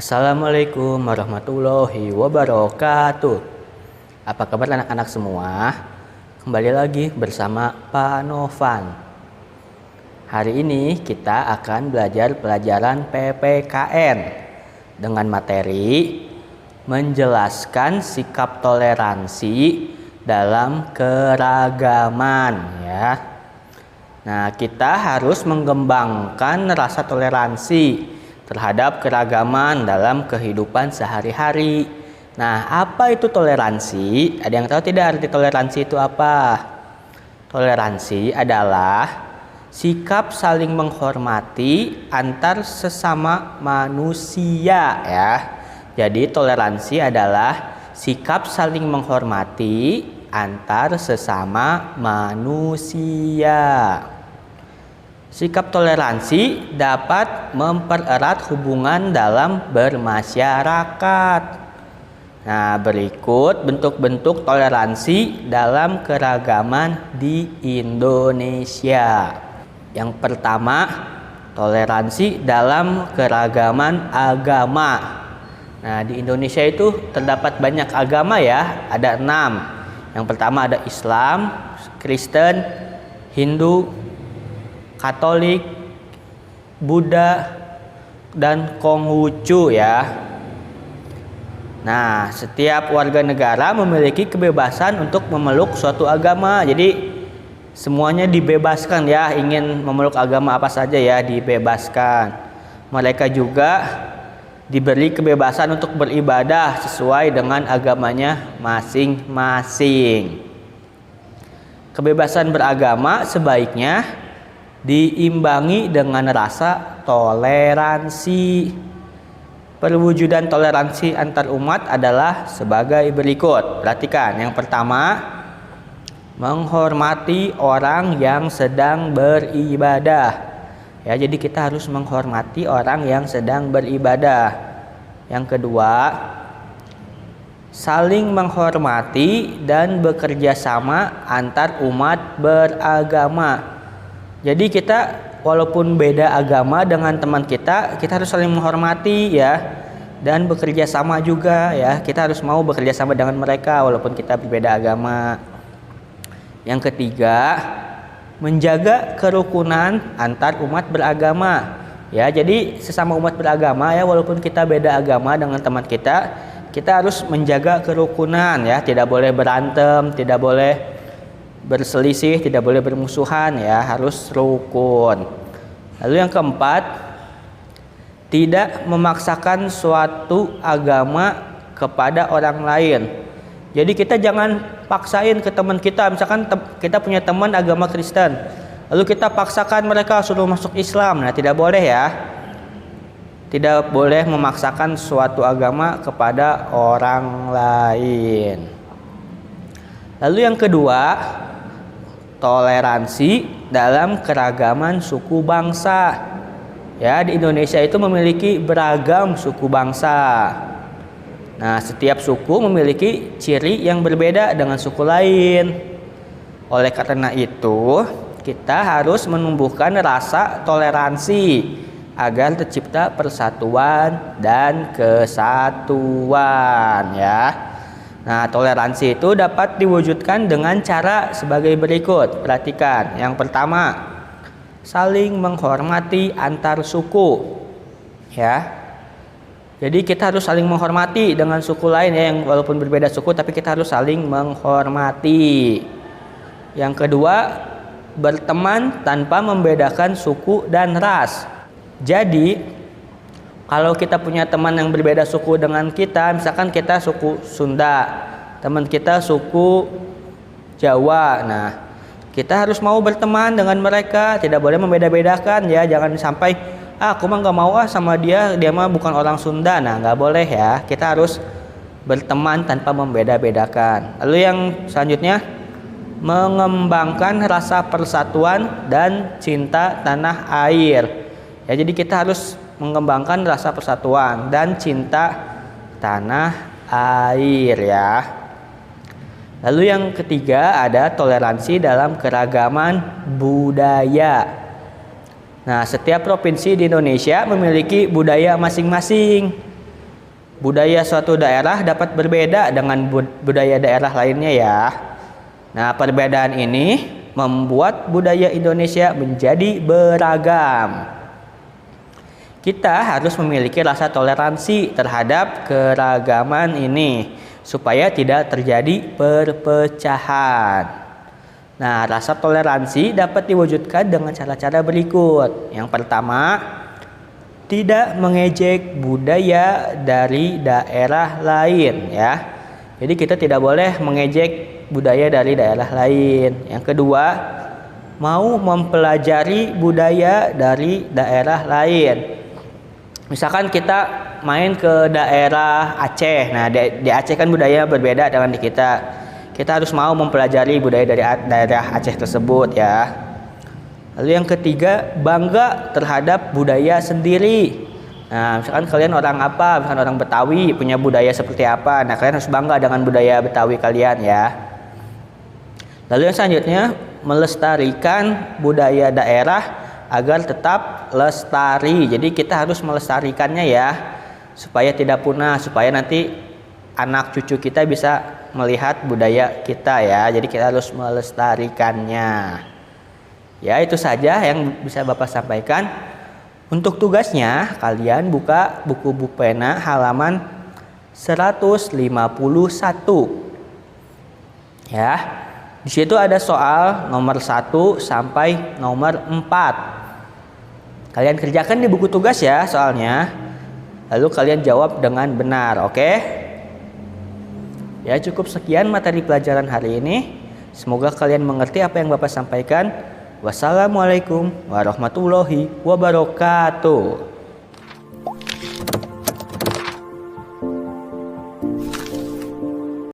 Assalamualaikum warahmatullahi wabarakatuh. Apa kabar anak-anak semua? Kembali lagi bersama Pak Novan. Hari ini kita akan belajar pelajaran PPKN dengan materi menjelaskan sikap toleransi dalam keragaman ya. Nah, kita harus mengembangkan rasa toleransi terhadap keragaman dalam kehidupan sehari-hari. Nah, apa itu toleransi? Ada yang tahu tidak arti toleransi itu apa? Toleransi adalah sikap saling menghormati antar sesama manusia ya. Jadi toleransi adalah sikap saling menghormati antar sesama manusia. Sikap toleransi dapat mempererat hubungan dalam bermasyarakat. Nah, berikut bentuk-bentuk toleransi dalam keragaman di Indonesia. Yang pertama, toleransi dalam keragaman agama. Nah, di Indonesia itu terdapat banyak agama ya, ada 6. Yang pertama ada Islam, Kristen, Hindu, Katolik, Buddha, dan Konghucu ya. Nah, setiap warga negara memiliki kebebasan untuk memeluk suatu agama. Jadi semuanya dibebaskan ya, ingin memeluk agama apa saja ya dibebaskan. Mereka juga diberi kebebasan untuk beribadah sesuai dengan agamanya masing-masing. Kebebasan beragama sebaiknya diimbangi dengan rasa toleransi. Perwujudan toleransi antar umat adalah sebagai berikut. Perhatikan, yang pertama, menghormati orang yang sedang beribadah. Ya, jadi kita harus menghormati orang yang sedang beribadah. Yang kedua, saling menghormati dan bekerja sama antar umat beragama. Jadi kita walaupun beda agama dengan teman kita harus saling menghormati ya, dan bekerja sama juga ya. Kita harus mau bekerja sama dengan mereka walaupun kita berbeda agama. Yang ketiga, menjaga kerukunan antar umat beragama. Ya, jadi sesama umat beragama ya, walaupun kita beda agama dengan teman kita harus menjaga kerukunan ya, tidak boleh berantem, tidak boleh berselisih, tidak boleh bermusuhan ya, harus rukun. Lalu yang keempat, tidak memaksakan suatu agama kepada orang lain. Jadi kita jangan paksain ke teman kita. Misalkan kita punya teman agama Kristen, lalu kita paksakan mereka suruh masuk Islam. Nah, tidak boleh ya. Tidak boleh memaksakan suatu agama kepada orang lain. Lalu yang kedua, toleransi dalam keragaman suku bangsa. Ya, di Indonesia itu memiliki beragam suku bangsa. Nah, setiap suku memiliki ciri yang berbeda dengan suku lain. Oleh karena itu, kita harus menumbuhkan rasa toleransi agar tercipta persatuan dan kesatuan ya. Nah, toleransi itu dapat diwujudkan dengan cara sebagai berikut. Perhatikan, yang pertama, saling menghormati antar suku. Ya. Jadi kita harus saling menghormati dengan suku lain ya, yang walaupun berbeda suku tapi kita harus saling menghormati. Yang kedua, berteman tanpa membedakan suku dan ras. Jadi kalau kita punya teman yang berbeda suku dengan kita, misalkan kita suku Sunda, teman kita suku Jawa. Nah, kita harus mau berteman dengan mereka, tidak boleh membeda-bedakan ya. Jangan sampai, aku mah nggak mau sama dia mah bukan orang Sunda. Nah, nggak boleh ya. Kita harus berteman tanpa membeda-bedakan. Lalu yang selanjutnya, mengembangkan rasa persatuan dan cinta tanah air. Ya, jadi kita harus mengembangkan rasa persatuan dan cinta tanah air ya. Lalu yang ketiga ada toleransi dalam keragaman budaya. Nah, setiap provinsi di Indonesia memiliki budaya masing-masing. budaya suatu daerah dapat berbeda dengan budaya daerah lainnya ya. Nah, perbedaan ini membuat budaya Indonesia menjadi beragam. Kita harus memiliki rasa toleransi terhadap keragaman ini supaya tidak terjadi perpecahan. Nah, rasa toleransi dapat diwujudkan dengan cara-cara berikut. Yang pertama, tidak mengejek budaya dari daerah lain ya. Jadi kita tidak boleh mengejek budaya dari daerah lain. Yang kedua, mau mempelajari budaya dari daerah lain. Misalkan kita main ke daerah Aceh. Nah, di Aceh kan budaya berbeda dengan di kita. Kita harus mau mempelajari budaya dari daerah Aceh tersebut ya. Lalu yang ketiga, bangga terhadap budaya sendiri. Nah, misalkan kalian orang apa, misalkan orang Betawi punya budaya seperti apa. Nah, kalian harus bangga dengan budaya Betawi kalian ya. Lalu yang selanjutnya, melestarikan budaya daerah agar tetap lestari. Jadi kita harus melestarikannya ya, supaya tidak punah, supaya nanti anak cucu kita bisa melihat budaya kita ya. Jadi kita harus melestarikannya. Ya, itu saja yang bisa Bapak sampaikan. Untuk tugasnya, kalian buka buku pena halaman 151. Ya. Di situ ada soal nomor 1 sampai nomor 4. Kalian kerjakan di buku tugas ya soalnya. Lalu kalian jawab dengan benar, oke? Ya, cukup sekian materi pelajaran hari ini. Semoga kalian mengerti apa yang Bapak sampaikan. Wassalamualaikum warahmatullahi wabarakatuh.